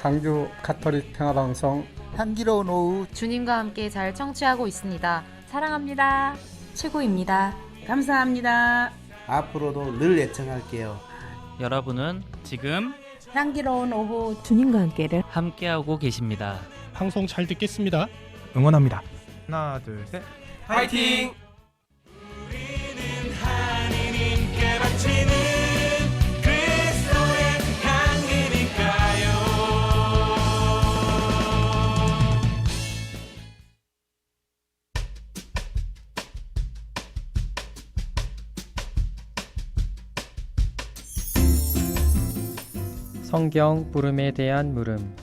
강주 가톨릭 평화방송 향기로운 오후 주님과 함께 잘 청취하고 있습니다. 사랑합니다. 최고입니다. 감사합니다. 앞으로도 늘 애청할게요. 여러분은 지금 향기로운 오후 주님과 함께를 함께하고 계십니다. 방송 잘 듣겠습니다. 응원합니다. 하나, 둘, 셋. 파이팅! 성경 물음에 대한 물음.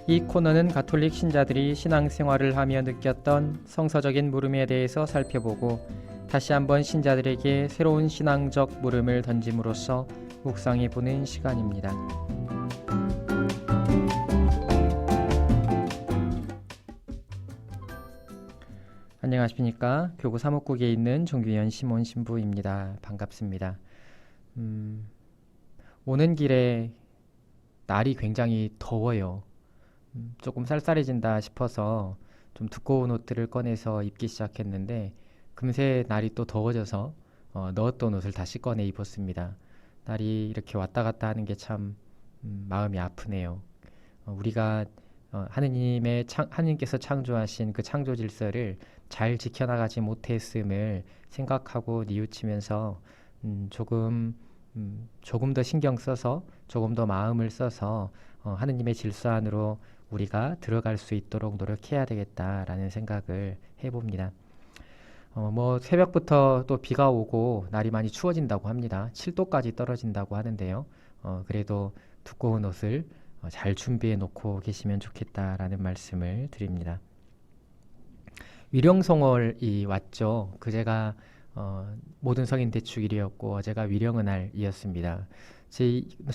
이 코너는 가톨릭 신자들이 신앙생활을 하며 느꼈던 성서적인 물음에 대해서 살펴보고 다시 한번 신자들에게 새로운 신앙적 물음을 던짐으로써 묵상해보는 시간입니다. 안녕하십니까. 교구 사목국에 있는 종규현 시몬 신부입니다. 반갑습니다. 오는 길에 날이 굉장히 더워요. 조금 쌀쌀해진다 싶어서 좀 두꺼운 옷들을 꺼내서 입기 시작했는데 금세 날이 또 더워져서 넣었던 옷을 다시 꺼내 입었습니다. 날이 이렇게 왔다 갔다 하는 게 참 마음이 아프네요. 우리가 하느님께서 창조하신 그 창조 질서를 잘 지켜나가지 못했음을 생각하고 뉘우치면서 조금 더 신경 써서 조금 더 마음을 써서 하느님의 질서 안으로 우리가 들어갈 수 있도록 노력해야 되겠다라는 생각을 해봅니다. 새벽부터 또 비가 오고 날이 많이 추워진다고 합니다. 7도까지 떨어진다고 하는데요. 그래도 두꺼운 옷을 잘 준비해 놓고 계시면 좋겠다라는 말씀을 드립니다. 위령성월이 왔죠. 그제가 모든 성인 대축일이었고 어제가 위령은날이었습니다.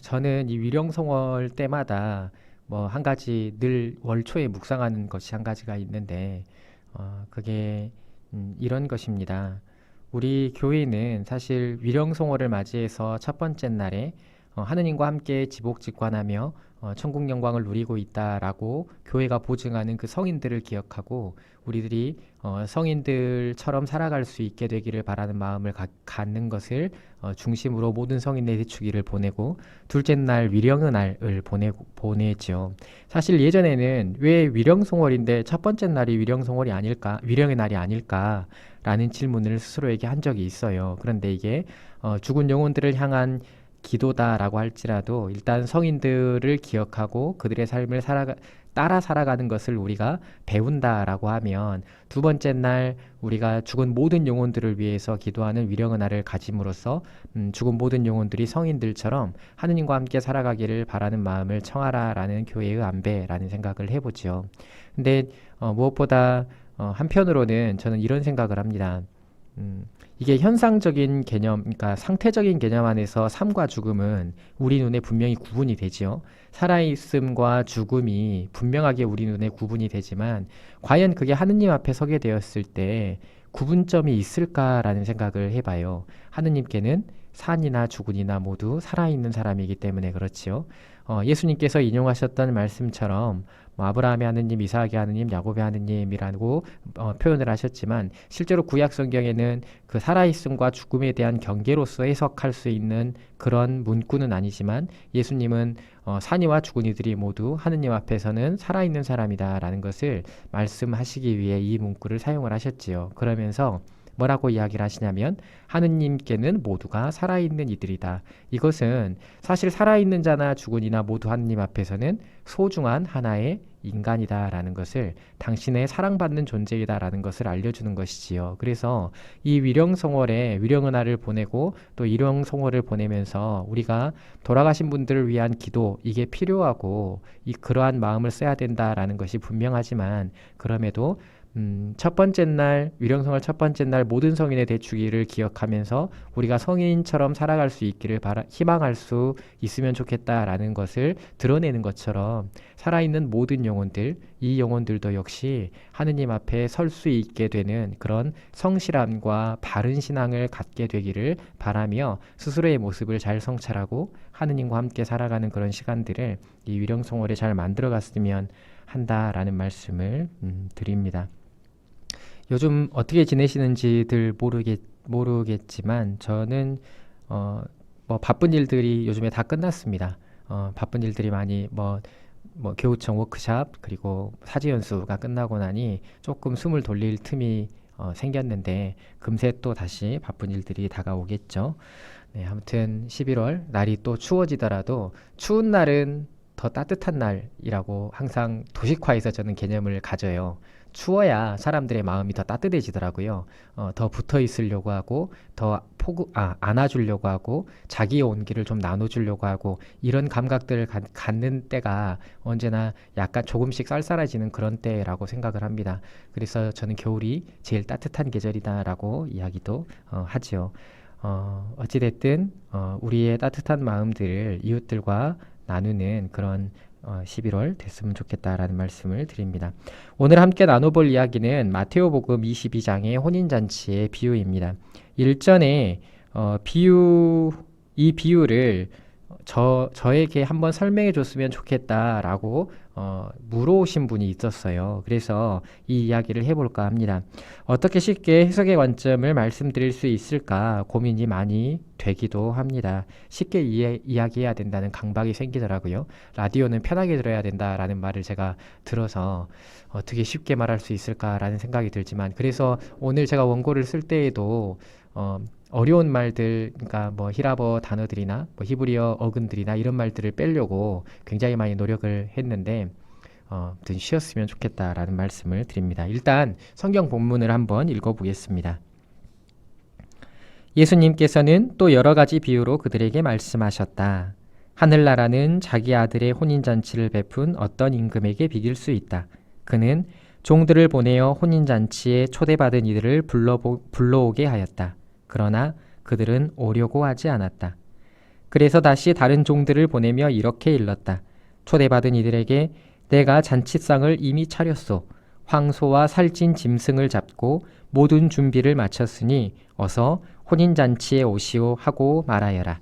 저는 이 위령성월 때마다 한 가지 늘 월초에 묵상하는 것이 한 가지가 있는데 그게 이런 것입니다. 우리 교회는 사실 위령성월을 맞이해서 첫 번째 날에 하느님과 함께 지복직관하며 천국 영광을 누리고 있다라고 교회가 보증하는 그 성인들을 기억하고 우리들이 성인들처럼 살아갈 수 있게 되기를 바라는 마음을 갖는 것을 중심으로 모든 성인의 대축일을 보내고 둘째 날 위령의날을 보내죠. 사실 예전에는 왜 위령성월인데 첫 번째 날이 위령성월이 아닐까, 위령의 날이 아닐까라는 질문을 스스로에게 한 적이 있어요. 그런데 이게 죽은 영혼들을 향한 기도다라고 할지라도 일단 성인들을 기억하고 그들의 삶을 따라 살아가는 것을 우리가 배운다라고 하면 두 번째 날 우리가 죽은 모든 영혼들을 위해서 기도하는 위령의날을 가짐으로써 죽은 모든 영혼들이 성인들처럼 하느님과 함께 살아가기를 바라는 마음을 청하라라는 교회의 안배라는 생각을 해보죠. 근데 무엇보다 한편으로는 저는 이런 생각을 합니다. 이게 현상적인 개념, 그러니까 상태적인 개념 안에서 삶과 죽음은 우리 눈에 분명히 구분이 되죠. 살아있음과 죽음이 분명하게 우리 눈에 구분이 되지만 과연 그게 하느님 앞에 서게 되었을 때 구분점이 있을까라는 생각을 해봐요. 하느님께는 산이나 죽은이나 모두 살아있는 사람이기 때문에 그렇지요. 예수님께서 인용하셨던 말씀처럼 아브라함의 하느님, 이삭의 하느님, 야곱의 하느님이라고 표현을 하셨지만 실제로 구약 성경에는 그 살아있음과 죽음에 대한 경계로서 해석할 수 있는 그런 문구는 아니지만 예수님은 산이와 죽은이들이 모두 하느님 앞에서는 살아있는 사람이다라는 것을 말씀하시기 위해 이 문구를 사용을 하셨지요. 그러면서 뭐라고 이야기를 하시냐면 하느님께는 모두가 살아있는 이들이다. 이것은 사실 살아있는 자나 죽은 이나 모두 하느님 앞에서는 소중한 하나의 인간이다라는 것을 당신의 사랑받는 존재이다라는 것을 알려주는 것이지요. 그래서 이 위령성월에 위령은하를 보내고 또 일용성월을 보내면서 우리가 돌아가신 분들을 위한 기도 이게 필요하고 그러한 마음을 써야 된다라는 것이 분명하지만 그럼에도 첫 번째 날, 위령성월 첫 번째 날 모든 성인의 대축일을 기억하면서 우리가 성인처럼 살아갈 수 있기를 희망할 수 있으면 좋겠다라는 것을 드러내는 것처럼 살아있는 모든 영혼들, 이 영혼들도 역시 하느님 앞에 설 수 있게 되는 그런 성실함과 바른 신앙을 갖게 되기를 바라며 스스로의 모습을 잘 성찰하고 하느님과 함께 살아가는 그런 시간들을 이 위령성월에 잘 만들어 갔으면 한다라는 말씀을 드립니다. 요즘 어떻게 지내시는지들 모르겠지만 저는 뭐 바쁜 일들이 요즘에 다 끝났습니다. 바쁜 일들이 많이 뭐 교우청 워크샵 그리고 사제 연수가 끝나고 나니 조금 숨을 돌릴 틈이 생겼는데 금세 또 다시 바쁜 일들이 다가오겠죠. 네, 아무튼 11월 날이 또 추워지더라도 추운 날은 더 따뜻한 날이라고 항상 도식화해서 저는 개념을 가져요. 추워야 사람들의 마음이 더 따뜻해지더라고요. 더 붙어 있으려고 하고 더 안아주려고 하고 자기의 온기를 좀 나눠주려고 하고 이런 감각들을 갖는 때가 언제나 약간 조금씩 쌀쌀해지는 그런 때라고 생각을 합니다. 그래서 저는 겨울이 제일 따뜻한 계절이다라고 이야기도 하죠. 어찌됐든 우리의 따뜻한 마음들을 이웃들과 나누는 그런 11월 됐으면 좋겠다라는 말씀을 드립니다. 오늘 함께 나눠볼 이야기는 마테오복음 22장의 혼인잔치의 비유입니다. 일전에 이 비유를 저에게 한번 설명해 줬으면 좋겠다라고 물어오신 분이 있었어요. 그래서 이 이야기를 해볼까 합니다. 어떻게 쉽게 해석의 관점을 말씀드릴 수 있을까 고민이 많이 되기도 합니다. 쉽게 이야기해야 된다는 강박이 생기더라고요. 라디오는 편하게 들어야 된다라는 말을 제가 들어서 어떻게 쉽게 말할 수 있을까라는 생각이 들지만 그래서 오늘 제가 원고를 쓸 때에도 어려운 말들, 그러니까 뭐 히라버 단어들이나 뭐 히브리어 어근들이나 이런 말들을 빼려고 굉장히 많이 노력을 했는데 좀 쉬었으면 좋겠다라는 말씀을 드립니다. 일단 성경 본문을 한번 읽어보겠습니다. 예수님께서는 또 여러 가지 비유로 그들에게 말씀하셨다. 하늘나라는 자기 아들의 혼인잔치를 베푼 어떤 임금에게 비길 수 있다. 그는 종들을 보내어 혼인잔치에 초대받은 이들을 불러오게 하였다. 그러나 그들은 오려고 하지 않았다. 그래서 다시 다른 종들을 보내며 이렇게 일렀다. 초대받은 이들에게 내가 잔치상을 이미 차렸소. 황소와 살찐 짐승을 잡고 모든 준비를 마쳤으니 어서 혼인잔치에 오시오 하고 말하여라.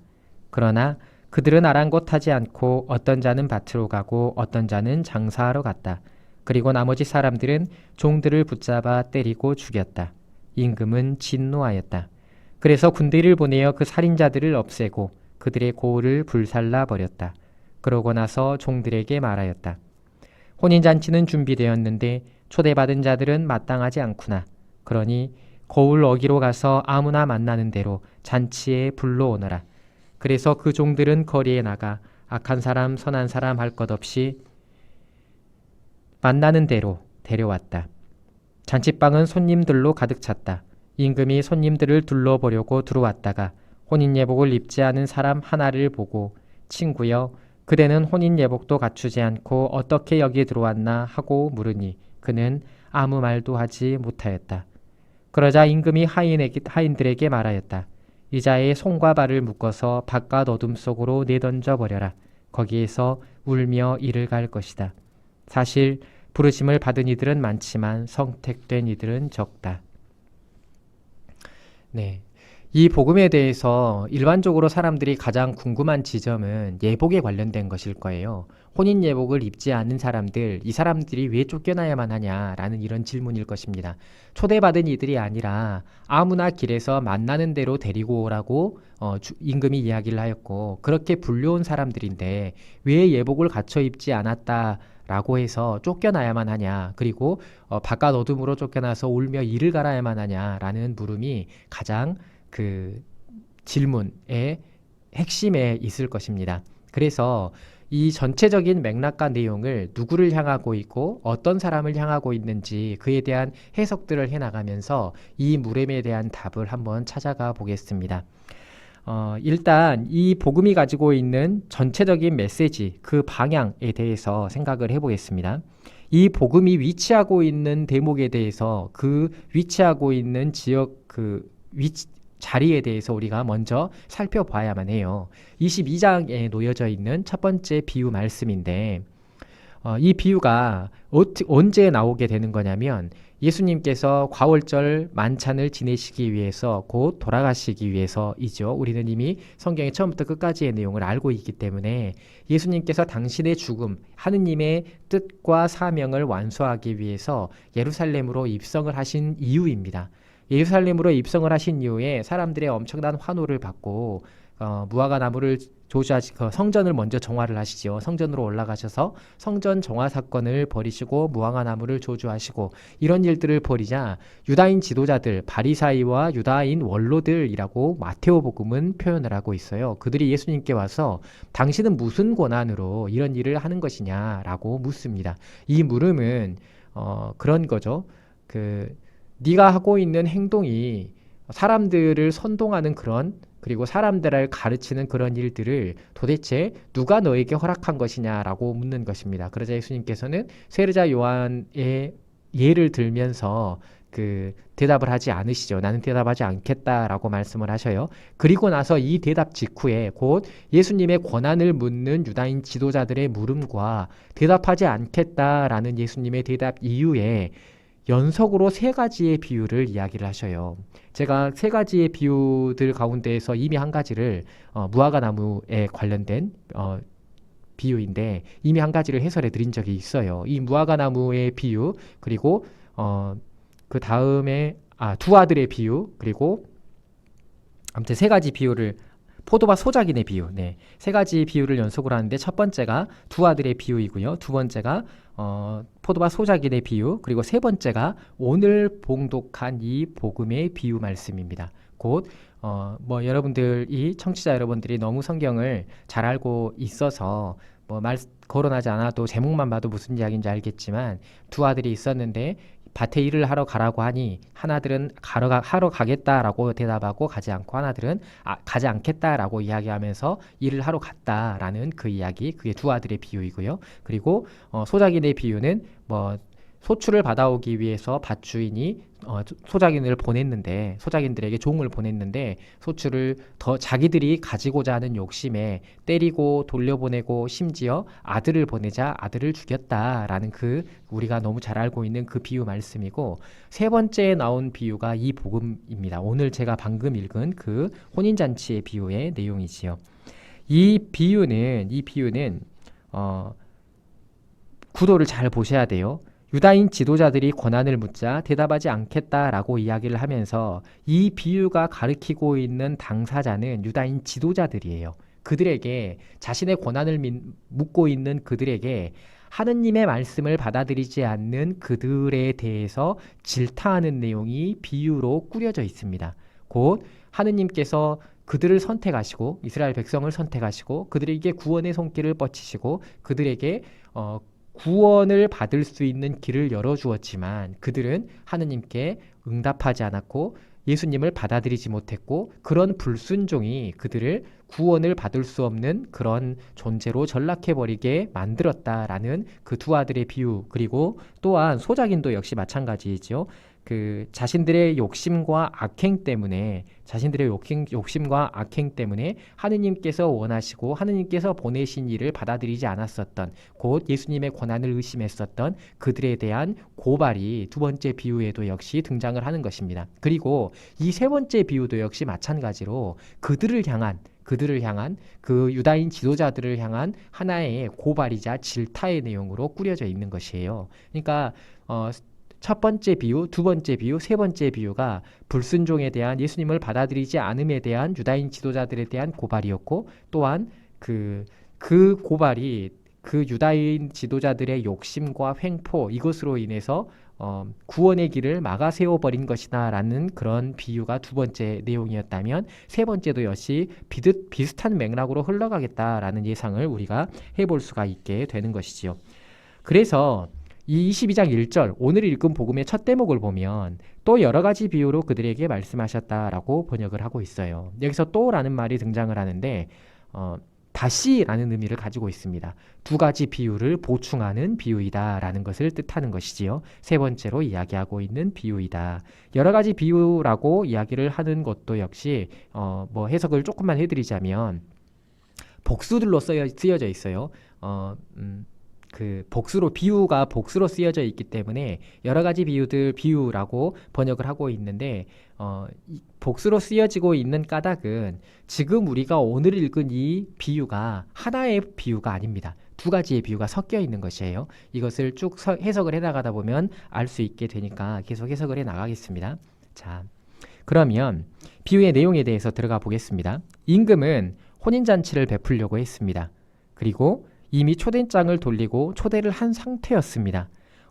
그러나 그들은 아랑곳하지 않고 어떤 자는 밭으로 가고 어떤 자는 장사하러 갔다. 그리고 나머지 사람들은 종들을 붙잡아 때리고 죽였다. 임금은 진노하였다. 그래서 군대를 보내어 그 살인자들을 없애고 그들의 고을을 불살라 버렸다. 그러고 나서 종들에게 말하였다. 혼인잔치는 준비되었는데 초대받은 자들은 마땅하지 않구나. 그러니 고을 어기로 가서 아무나 만나는 대로 잔치에 불러오너라. 그래서 그 종들은 거리에 나가 악한 사람 선한 사람 할 것 없이 만나는 대로 데려왔다. 잔치방은 손님들로 가득 찼다. 임금이 손님들을 둘러보려고 들어왔다가 혼인예복을 입지 않은 사람 하나를 보고 친구여 그대는 혼인예복도 갖추지 않고 어떻게 여기 들어왔나 하고 물으니 그는 아무 말도 하지 못하였다. 그러자 임금이 하인들에게 말하였다. 이자의 손과 발을 묶어서 바깥 어둠 속으로 내던져 버려라. 거기에서 울며 이를 갈 것이다. 사실 부르심을 받은 이들은 많지만 선택된 이들은 적다. 네, 이 복음에 대해서 일반적으로 사람들이 가장 궁금한 지점은 예복에 관련된 것일 거예요. 혼인 예복을 입지 않는 사람들, 이 사람들이 왜 쫓겨나야만 하냐라는 이런 질문일 것입니다. 초대받은 이들이 아니라 아무나 길에서 만나는 대로 데리고 오라고 임금이 이야기를 하였고 그렇게 불려온 사람들인데 왜 예복을 갖춰 입지 않았다라고 해서 쫓겨나야만 하냐, 그리고 바깥 어둠으로 쫓겨나서 울며 이를 갈아야만 하냐라는 물음이 가장 그 질문의 핵심에 있을 것입니다. 그래서 이 전체적인 맥락과 내용을 누구를 향하고 있고 어떤 사람을 향하고 있는지 그에 대한 해석들을 해나가면서 이 물음에 대한 답을 한번 찾아가 보겠습니다. 일단 이 복음이 가지고 있는 전체적인 메시지, 그 방향에 대해서 생각을 해보겠습니다. 이 복음이 위치하고 있는 대목에 대해서 그 위치하고 있는 지역 그 자리에 대해서 우리가 먼저 살펴봐야만 해요. 22장에 놓여져 있는 첫 번째 비유 말씀인데 이 비유가 언제 나오게 되는 거냐면 예수님께서 과월절 만찬을 지내시기 위해서 곧 돌아가시기 위해서이죠. 우리는 이미 성경의 처음부터 끝까지의 내용을 알고 있기 때문에 예수님께서 당신의 죽음, 하느님의 뜻과 사명을 완수하기 위해서 예루살렘으로 입성을 하신 이유입니다. 예루살렘으로 입성을 하신 이후에 사람들의 엄청난 환호를 받고 무화과 나무를 성전을 먼저 정화를 하시죠. 성전으로 올라가셔서 성전 정화 사건을 벌이시고 무화과 나무를 조주하시고 이런 일들을 벌이자 유다인 지도자들, 바리사이와 유다인 원로들이라고 마테오복음은 표현을 하고 있어요. 그들이 예수님께 와서 당신은 무슨 권한으로 이런 일을 하는 것이냐라고 묻습니다. 이 물음은 그런 거죠. 네가 하고 있는 행동이 사람들을 선동하는 그리고 사람들을 가르치는 그런 일들을 도대체 누가 너에게 허락한 것이냐라고 묻는 것입니다. 그러자 예수님께서는 세례자 요한의 예를 들면서 대답을 하지 않으시죠. 나는 대답하지 않겠다라고 말씀을 하셔요. 그리고 나서 이 대답 직후에 곧 예수님의 권한을 묻는 유다인 지도자들의 물음과 대답하지 않겠다라는 예수님의 대답 이후에 연속으로 3가지의 비유를 이야기를 하셔요. 제가 3가지의 비유들 가운데에서 이미 한 가지를 무화과 나무에 관련된 비유인데 이미 한 가지를 해설해 드린 적이 있어요. 이 무화과 나무의 비유 그리고 그 다음에 두 아들의 비유 그리고 아무튼 3가지 비유를 포도밭 소작인의 비유, 3가지 비유를 연속으로 하는데 첫 번째가 두 아들의 비유이고요. 두 번째가 포도밭 소작인의 비유, 그리고 세 번째가 오늘 봉독한 이 복음의 비유 말씀입니다. 곧 여러분들이 청취자 여러분들이 너무 성경을 잘 알고 있어서 거론하지 않아도 제목만 봐도 무슨 이야기인지 알겠지만 두 아들이 있었는데 밭에 일을 하러 가라고 하니 하나들은 하러 가겠다라고 대답하고 가지 않고 하나들은 가지 않겠다라고 이야기하면서 일을 하러 갔다라는 그 이야기, 그게 두 아들의 비유이고요. 그리고 소작인의 비유는 소출을 받아오기 위해서 밭주인이 소작인들에게 종을 보냈는데 소출을 더 자기들이 가지고자 하는 욕심에 때리고 돌려보내고 심지어 아들을 보내자 아들을 죽였다라는 우리가 너무 잘 알고 있는 그 비유 말씀이고, 세 번째에 나온 비유가 이 복음입니다. 오늘 제가 방금 읽은 그 혼인잔치의 비유의 내용이지요. 이 비유는 구도를 잘 보셔야 돼요. 유다인 지도자들이 권한을 묻자 대답하지 않겠다라고 이야기를 하면서 이 비유가 가리키고 있는 당사자는 유다인 지도자들이에요. 그들에게 자신의 권한을 묻고 있는 그들에게 하느님의 말씀을 받아들이지 않는 그들에 대해서 질타하는 내용이 비유로 꾸려져 있습니다. 곧 하느님께서 그들을 선택하시고 이스라엘 백성을 선택하시고 그들에게 구원의 손길을 뻗치시고 그들에게 구원을 받을 수 있는 길을 열어주었지만 그들은 하느님께 응답하지 않았고 예수님을 받아들이지 못했고 그런 불순종이 그들을 구원을 받을 수 없는 그런 존재로 전락해버리게 만들었다라는 그 두 아들의 비유, 그리고 또한 소작인도 역시 마찬가지이죠. 자신들의 욕심과 악행 때문에 하느님께서 원하시고 하느님께서 보내신 일을 받아들이지 않았었던, 곧 예수님의 권한을 의심했었던 그들에 대한 고발이 두 번째 비유에도 역시 등장을 하는 것입니다. 그리고 이 세 번째 비유도 역시 마찬가지로 그들을 향한 그 유다인 지도자들을 향한 하나의 고발이자 질타의 내용으로 꾸려져 있는 것이에요. 그러니까 첫 번째 비유, 두 번째 비유, 세 번째 비유가 불순종에 대한, 예수님을 받아들이지 않음에 대한 유다인 지도자들에 대한 고발이었고, 또한 그 고발이 그 유다인 지도자들의 욕심과 횡포, 이것으로 인해서 구원의 길을 막아 세워버린 것이다 라는 그런 비유가 두 번째 내용이었다면, 세 번째도 역시 비슷한 맥락으로 흘러가겠다라는 예상을 우리가 해볼 수가 있게 되는 것이지요. 그래서 이 22장 1절, 오늘 읽은 복음의 첫 대목을 보면 또 여러 가지 비유로 그들에게 말씀하셨다라고 번역을 하고 있어요. 여기서 또라는 말이 등장을 하는데 다시라는 의미를 가지고 있습니다. 두 가지 비유를 보충하는 비유이다라는 것을 뜻하는 것이지요. 세 번째로 이야기하고 있는 비유이다. 여러 가지 비유라고 이야기를 하는 것도 역시 뭐 해석을 조금만 해드리자면 복수들로 쓰여져 있어요. 그 비유가 복수로 쓰여져 있기 때문에 여러 가지 비유라고 번역을 하고 있는데 복수로 쓰여지고 있는 까닭은 지금 우리가 오늘 읽은 이 비유가 하나의 비유가 아닙니다. 두 가지의 비유가 섞여 있는 것이에요. 이것을 쭉 해석을 해나가다 보면 알 수 있게 되니까 계속 해석을 해나가겠습니다. 자, 그러면 비유의 내용에 대해서 들어가 보겠습니다. 임금은 혼인잔치를 베풀려고 했습니다. 그리고 이미 초대장을 돌리고 초대를 한 상태였습니다.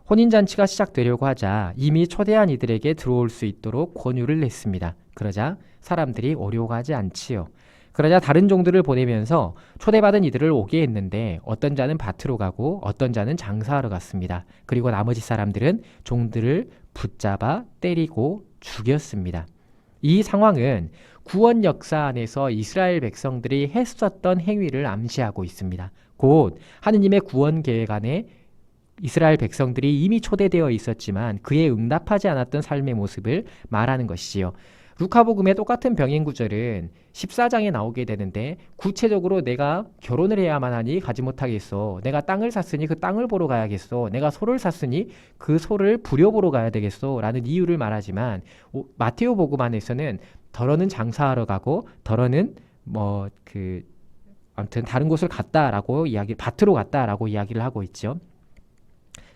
혼인잔치가 시작되려고 하자 이미 초대한 이들에게 들어올 수 있도록 권유를 냈습니다. 그러자 사람들이 오려고 하지 않지요. 그러자 다른 종들을 보내면서 초대받은 이들을 오게 했는데 어떤 자는 밭으로 가고 어떤 자는 장사하러 갔습니다. 그리고 나머지 사람들은 종들을 붙잡아 때리고 죽였습니다. 이 상황은 구원 역사 안에서 이스라엘 백성들이 했었던 행위를 암시하고 있습니다. 곧 하느님의 구원 계획 안에 이스라엘 백성들이 이미 초대되어 있었지만 그에 응답하지 않았던 삶의 모습을 말하는 것이지요. 루카복음의 똑같은 병행 구절은 14장에 나오게 되는데 구체적으로 내가 결혼을 해야만 하니 가지 못하겠소. 내가 땅을 샀으니 그 땅을 보러 가야겠소. 내가 소를 샀으니 그 소를 부려보러 가야 되겠소. 라는 이유를 말하지만 마테오 복음 안에서는 더러는 장사하러 가고 더러는 아무튼 다른 곳을 갔다라고 밭으로 갔다라고 이야기를 하고 있죠.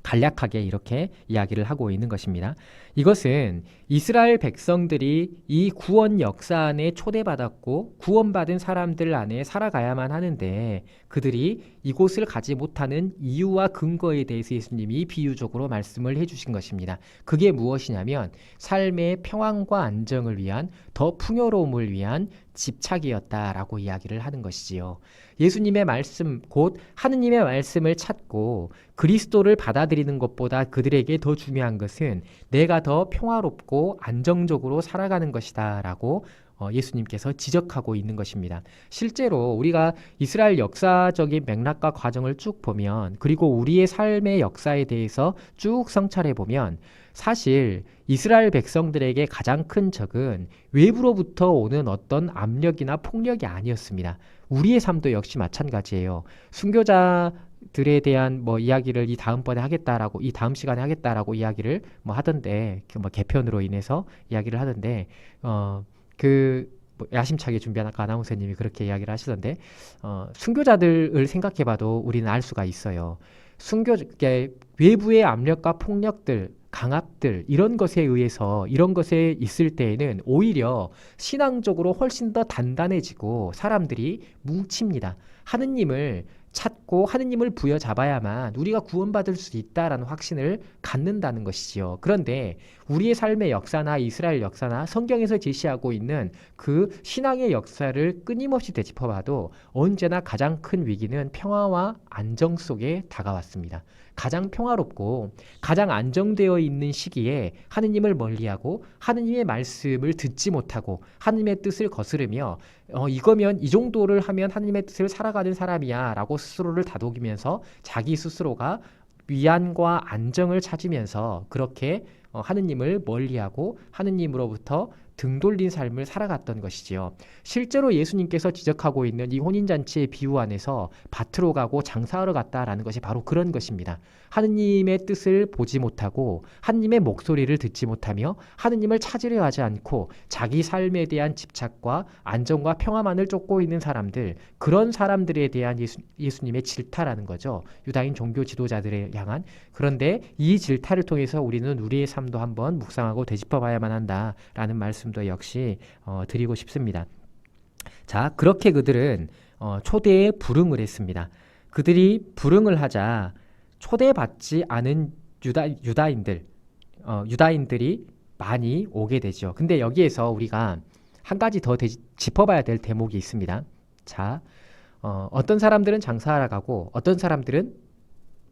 간략하게 이렇게 이야기를 하고 있는 것입니다. 이것은 이스라엘 백성들이 이 구원 역사 안에 초대받았고 구원받은 사람들 안에 살아가야만 하는데 그들이 이곳을 가지 못하는 이유와 근거에 대해서 예수님이 비유적으로 말씀을 해주신 것입니다. 그게 무엇이냐면 삶의 평안과 안정을 위한 더 풍요로움을 위한 집착이었다라고 이야기를 하는 것이지요. 예수님의 말씀, 곧 하느님의 말씀을 찾고 그리스도를 받아들이는 것보다 그들에게 더 중요한 것은 내가 더 평화롭고 안정적으로 살아가는 것이다 라고 예수님께서 지적하고 있는 것입니다. 실제로 우리가 이스라엘 역사적인 맥락과 과정을 쭉 보면 그리고 우리의 삶의 역사에 대해서 쭉 성찰해 보면 사실 이스라엘 백성들에게 가장 큰 적은 외부로부터 오는 어떤 압력이나 폭력이 아니었습니다. 우리의 삶도 역시 마찬가지예요. 순교자들에 대한 이야기를 이 다음 시간에 하겠다라고 이야기를 하던데 개편으로 인해서 이야기를 하던데 야심차게 준비한 아까 아나운서님이 그렇게 이야기를 하시던데 순교자들을 생각해봐도 우리는 알 수가 있어요. 외부의 압력과 폭력들, 강압들 이런 것에 의해서 이런 것에 있을 때에는 오히려 신앙적으로 훨씬 더 단단해지고 사람들이 뭉칩니다. 하느님을 찾고 하느님을 부여잡아야만 우리가 구원받을 수 있다라는 확신을 갖는다는 것이지요. 그런데 우리의 삶의 역사나 이스라엘 역사나 성경에서 제시하고 있는 그 신앙의 역사를 끊임없이 되짚어봐도 언제나 가장 큰 위기는 평화와 안정 속에 다가왔습니다. 가장 평화롭고 가장 안정되어 있는 시기에 하느님을 멀리하고 하느님의 말씀을 듣지 못하고 하느님의 뜻을 거스르며 이거면 이 정도를 하면 하느님의 뜻을 살아가는 사람이야 라고 스스로를 다독이면서 자기 스스로가 위안과 안정을 찾으면서 그렇게 하느님을 멀리하고 하느님으로부터 등 돌린 삶을 살아갔던 것이지요. 실제로 예수님께서 지적하고 있는 이 혼인잔치의 비유 안에서 밭으로 가고 장사하러 갔다라는 것이 바로 그런 것입니다. 하느님의 뜻을 보지 못하고 하느님의 목소리를 듣지 못하며 하느님을 찾으려 하지 않고 자기 삶에 대한 집착과 안정과 평화만을 쫓고 있는 사람들, 그런 사람들에 대한 예수님의 질타라는 거죠. 유다인 종교 지도자들에 향한. 그런데 이 질타를 통해서 우리는 우리의 삶도 한번 묵상하고 되짚어봐야만 한다라는 말씀도 역시 드리고 싶습니다. 자, 그렇게 그들은 초대에 불응을 했습니다. 그들이 불응을 하자 초대받지 않은 유다인들이 많이 오게 되죠. 근데 여기에서 우리가 한 가지 더 짚어봐야 될 대목이 있습니다. 자, 어떤 사람들은 장사하러 가고 어떤 사람들은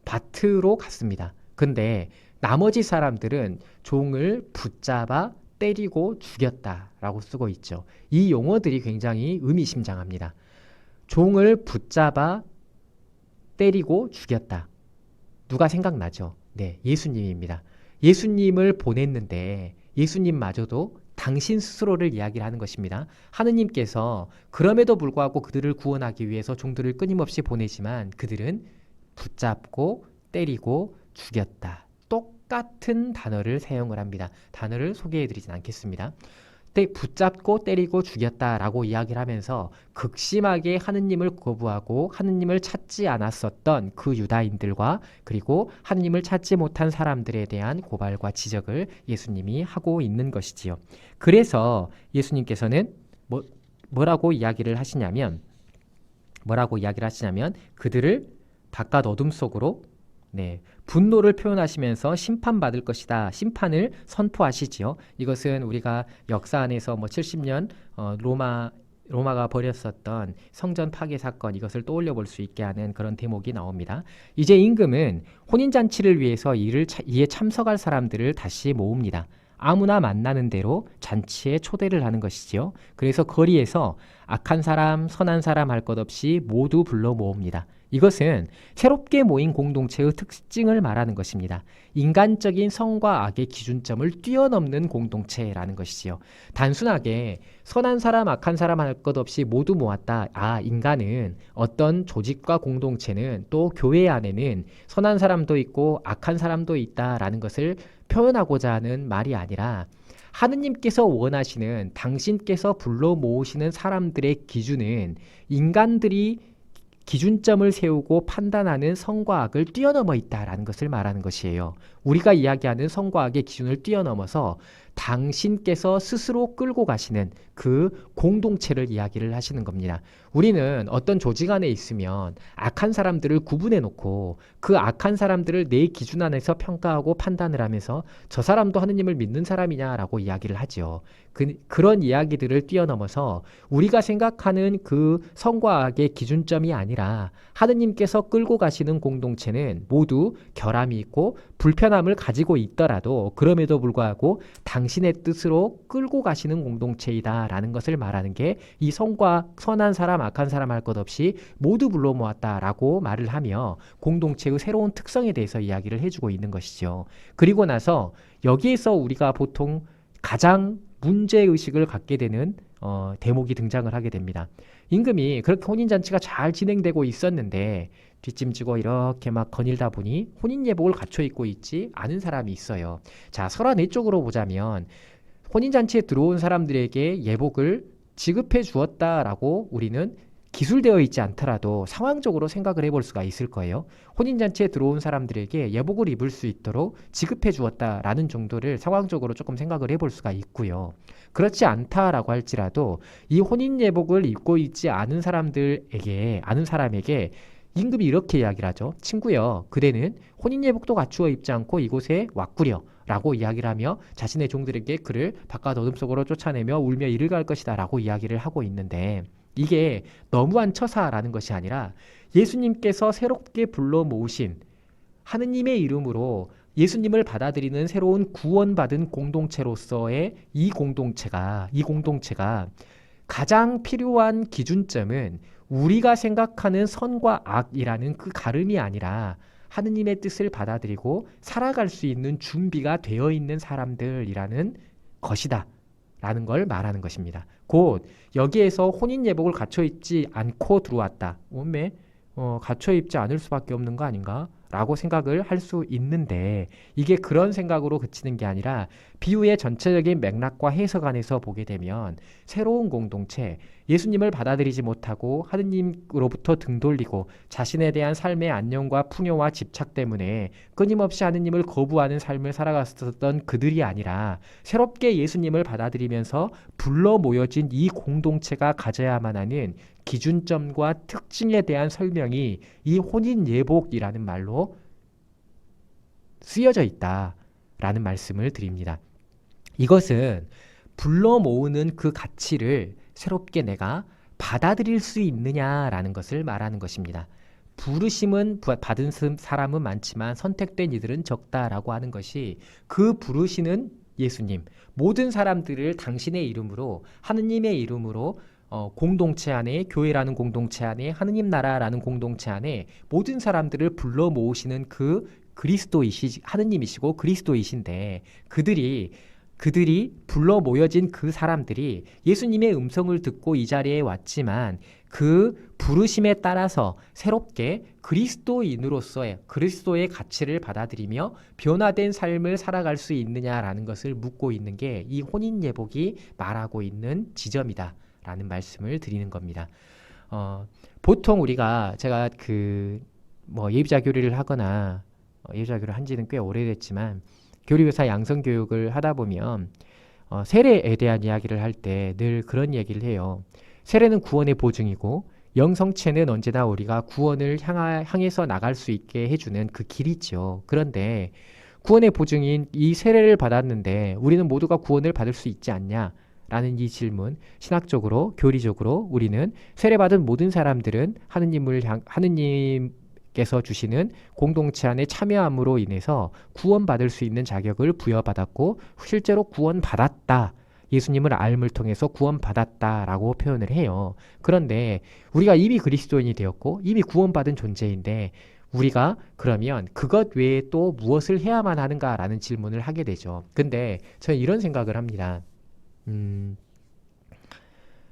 밭으로 갔습니다. 근데 나머지 사람들은 종을 붙잡아 때리고 죽였다라고 쓰고 있죠. 이 용어들이 굉장히 의미심장합니다. 종을 붙잡아 때리고 죽였다. 누가 생각나죠? 네, 예수님입니다. 예수님을 보냈는데 예수님마저도 당신 스스로를 이야기를 하는 것입니다. 하느님께서 그럼에도 불구하고 그들을 구원하기 위해서 종들을 끊임없이 보내지만 그들은 붙잡고 때리고 죽였다. 똑같은 단어를 사용을 합니다. 단어를 소개해드리진 않겠습니다. 붙잡고 때리고 죽였다라고 이야기를 하면서 극심하게 하느님을 거부하고 하느님을 찾지 않았었던 그 유다인들과 그리고 하느님을 찾지 못한 사람들에 대한 고발과 지적을 예수님이 하고 있는 것이지요. 그래서 예수님께서는 뭐라고 이야기를 하시냐면 그들을 바깥 어둠 속으로 분노를 표현하시면서 심판받을 것이다. 심판을 선포하시지요. 이것은 우리가 역사 안에서 70년 로마가 벌였었던 성전 파괴 사건 이것을 떠올려 볼 수 있게 하는 그런 대목이 나옵니다. 이제 임금은 혼인잔치를 위해서 이에 참석할 사람들을 다시 모읍니다. 아무나 만나는 대로 잔치에 초대를 하는 것이지요. 그래서 거리에서 악한 사람, 선한 사람 할 것 없이 모두 불러 모읍니다. 이것은 새롭게 모인 공동체의 특징을 말하는 것입니다. 인간적인 선과 악의 기준점을 뛰어넘는 공동체라는 것이지요. 단순하게 선한 사람, 악한 사람 할 것 없이 모두 모았다. 인간은 어떤 조직과 공동체는 또 교회 안에는 선한 사람도 있고 악한 사람도 있다라는 것을 표현하고자 하는 말이 아니라 하느님께서 원하시는 당신께서 불러 모으시는 사람들의 기준은 인간들이 기준점을 세우고 판단하는 선과 악을 뛰어넘어 있다라는 것을 말하는 것이에요. 우리가 이야기하는 선과 악의 기준을 뛰어넘어서 당신께서 스스로 끌고 가시는 그 공동체를 이야기를 하시는 겁니다. 우리는 어떤 조직 안에 있으면 악한 사람들을 구분해 놓고 그 악한 사람들을 내 기준 안에서 평가하고 판단을 하면서 저 사람도 하느님을 믿는 사람이냐라고 이야기를 하죠. 그런 이야기들을 뛰어넘어서 우리가 생각하는 그 선과 악의 기준점이 아니라 하느님께서 끌고 가시는 공동체는 모두 결함이 있고 불편함을 가지고 있더라도 그럼에도 불구하고 당신의 뜻으로 끌고 가시는 공동체이다라는 것을 말하는 게 이 선한 사람, 악한 사람 할 것 없이 모두 불러 모았다라고 말을 하며 공동체의 새로운 특성에 대해서 이야기를 해주고 있는 것이죠. 그리고 나서 여기에서 우리가 보통 가장 문제의식을 갖게 되는 대목이 등장을 하게 됩니다. 임금이 그렇게 혼인잔치가 잘 진행되고 있었는데 뒷짐지고 이렇게 막 거닐다 보니 혼인예복을 갖춰 입고 있지 않은 사람이 있어요. 자, 설화 내쪽으로 보자면 혼인잔치에 들어온 사람들에게 예복을 지급해 주었다라고 우리는 기술되어 있지 않더라도 상황적으로 생각을 해볼 수가 있을 거예요. 혼인잔치에 들어온 사람들에게 예복을 입을 수 있도록 지급해 주었다라는 정도를 상황적으로 조금 생각을 해볼 수가 있고요. 그렇지 않다라고 할지라도 이 혼인예복을 입고 있지 않은 사람에게 임금이 이렇게 이야기를 하죠. 친구여, 그대는 혼인예복도 갖추어 입지 않고 이곳에 왔구려 라고 이야기를 하며 자신의 종들에게 그를 바깥 어둠 속으로 쫓아내며 울며 이를 갈 것이다 라고 이야기를 하고 있는데 이게 너무한 처사라는 것이 아니라 예수님께서 새롭게 불러 모으신 하느님의 이름으로 예수님을 받아들이는 새로운 구원받은 공동체로서의 이 공동체가 가장 필요한 기준점은 우리가 생각하는 선과 악이라는 그 가름이 아니라 하느님의 뜻을 받아들이고 살아갈 수 있는 준비가 되어 있는 사람들이라는 것이다 라는 걸 말하는 것입니다. 곧 여기에서 혼인예복을 갖춰 입지 않고 들어왔다. 갖춰 입지 않을 수밖에 없는 거 아닌가? 라고 생각을 할 수 있는데 이게 그런 생각으로 그치는 게 아니라 비유의 전체적인 맥락과 해석 안에서 보게 되면 새로운 공동체, 예수님을 받아들이지 못하고 하느님으로부터 등 돌리고 자신에 대한 삶의 안녕과 풍요와 집착 때문에 끊임없이 하느님을 거부하는 삶을 살아갔었던 그들이 아니라 새롭게 예수님을 받아들이면서 불러 모여진 이 공동체가 가져야만 하는 기준점과 특징에 대한 설명이 이 혼인예복이라는 말로 쓰여져 있다라는 말씀을 드립니다. 이것은 불러 모으는 그 가치를 새롭게 내가 받아들일 수 있느냐라는 것을 말하는 것입니다. 부르심은 받은 사람은 많지만 선택된 이들은 적다라고 하는 것이 그 부르시는 예수님, 모든 사람들을 당신의 이름으로 하느님의 이름으로 공동체 안에, 교회라는 공동체 안에, 하느님 나라라는 공동체 안에 모든 사람들을 불러 모으시는 그 하느님이시고 그리스도이신데, 그들이 불러 모여진 그 사람들이 예수님의 음성을 듣고 이 자리에 왔지만 그 부르심에 따라서 새롭게 그리스도인으로서의 그리스도의 가치를 받아들이며 변화된 삶을 살아갈 수 있느냐라는 것을 묻고 있는 게 이 혼인 예복이 말하고 있는 지점이다라는 말씀을 드리는 겁니다. 보통 제가 예비자 교리를 하거나 예비자 교리를 한 지는 꽤 오래됐지만 교리교사 양성교육을 하다 보면 세례에 대한 이야기를 할 때 늘 그런 얘기를 해요. 세례는 구원의 보증이고 영성체는 언제나 우리가 구원을 향해서 나갈 수 있게 해주는 그 길이죠. 그런데 구원의 보증인 이 세례를 받았는데 우리는 모두가 구원을 받을 수 있지 않냐? 라는 이 질문, 신학적으로, 교리적으로 우리는 세례받은 모든 사람들은 하느님께서 주시는 공동체 안에 참여함으로 인해서 구원받을 수 있는 자격을 부여받았고 실제로 구원받았다. 예수님을 알을 통해서 구원받았다라고 표현을 해요. 그런데 우리가 이미 그리스도인이 되었고 이미 구원받은 존재인데 우리가 그러면 그것 외에 또 무엇을 해야만 하는가라는 질문을 하게 되죠. 근데 저는 이런 생각을 합니다.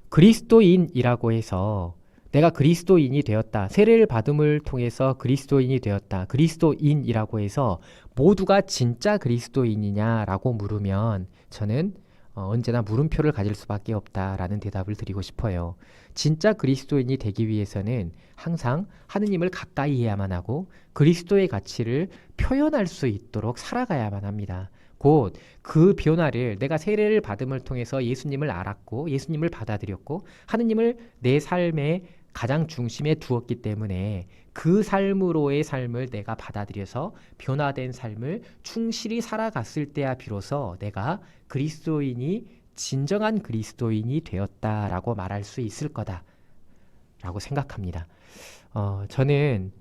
그리스도인이라고 해서 내가 그리스도인이 되었다. 세례를 받음을 통해서 그리스도인이 되었다. 그리스도인이라고 해서 모두가 진짜 그리스도인이냐라고 물으면 저는 언제나 물음표를 가질 수밖에 없다라는 대답을 드리고 싶어요. 진짜 그리스도인이 되기 위해서는 항상 하느님을 가까이 해야만 하고 그리스도의 가치를 표현할 수 있도록 살아가야만 합니다. 곧 그 변화를 내가 세례를 받음을 통해서 예수님을 알았고 예수님을 받아들였고 하느님을 내 삶의 가장 중심에 두었기 때문에 그 삶으로의 삶을 내가 받아들여서 변화된 삶을 충실히 살아갔을 때야 비로소 내가 진정한 그리스도인이 되었다라고 말할 수 있을 거다라고 생각합니다. 저는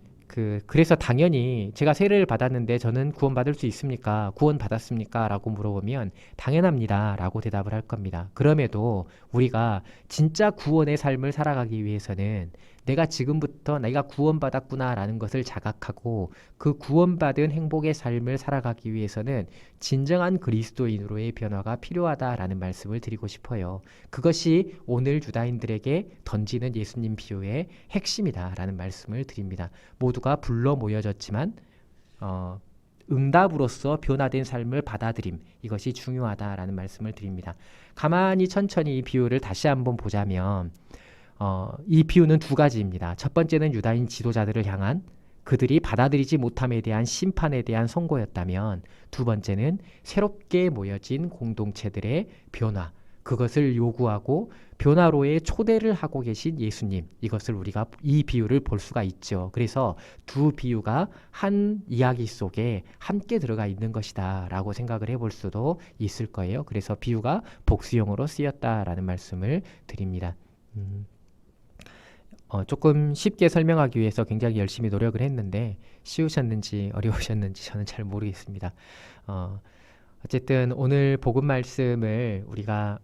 그래서 당연히 제가 세례를 받았는데 저는 구원받을 수 있습니까? 구원받았습니까? 라고 물어보면 당연합니다 라고 대답을 할 겁니다. 그럼에도 우리가 진짜 구원의 삶을 살아가기 위해서는 내가 지금부터 내가 구원받았구나 라는 것을 자각하고 그 구원받은 행복의 삶을 살아가기 위해서는 진정한 그리스도인으로의 변화가 필요하다라는 말씀을 드리고 싶어요. 그것이 오늘 유다인들에게 던지는 예수님 비유의 핵심이다라는 말씀을 드립니다. 모두가 불러 모여졌지만 응답으로서 변화된 삶을 받아들임, 이것이 중요하다라는 말씀을 드립니다. 가만히 천천히 이 비유를 다시 한번 보자면 이 비유는 두 가지입니다. 첫 번째는 유다인 지도자들을 향한 그들이 받아들이지 못함에 대한 심판에 대한 선고였다면, 두 번째는 새롭게 모여진 공동체들의 변화, 그것을 요구하고 변화로의 초대를 하고 계신 예수님, 이것을 우리가 이 비유를 볼 수가 있죠. 그래서 두 비유가 한 이야기 속에 함께 들어가 있는 것이다 라고 생각을 해볼 수도 있을 거예요. 그래서 비유가 복수용어로 쓰였다라는 말씀을 드립니다. 조금 쉽게 설명하기 위해서 굉장히 열심히 노력을 했는데 쉬우셨는지 어려우셨는지 저는 잘 모르겠습니다. 어쨌든 오늘 복음 말씀을 우리가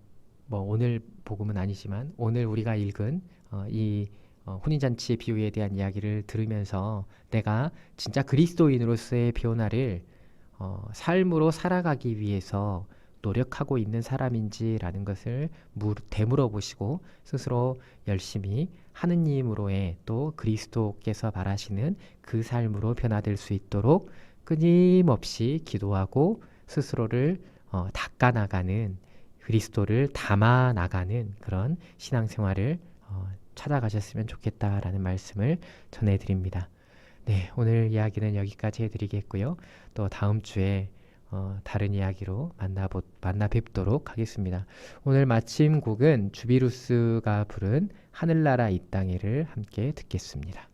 오늘 복음은 아니지만 오늘 우리가 읽은 이 혼인잔치의 비유에 대한 이야기를 들으면서 내가 진짜 그리스도인으로서의 변화를 삶으로 살아가기 위해서 노력하고 있는 사람인지라는 것을 되물어보시고 스스로 열심히 하느님으로의 또 그리스도께서 바라시는 그 삶으로 변화될 수 있도록 끊임없이 기도하고 스스로를 닦아나가는, 그리스도를 담아나가는 그런 신앙생활을 찾아가셨으면 좋겠다라는 말씀을 전해드립니다. 네, 오늘 이야기는 여기까지 해드리겠고요. 또 다음 주에 다른 이야기로 만나 뵙도록 하겠습니다. 오늘 마침 곡은 주비루스가 부른 하늘나라 이 땅에를 함께 듣겠습니다.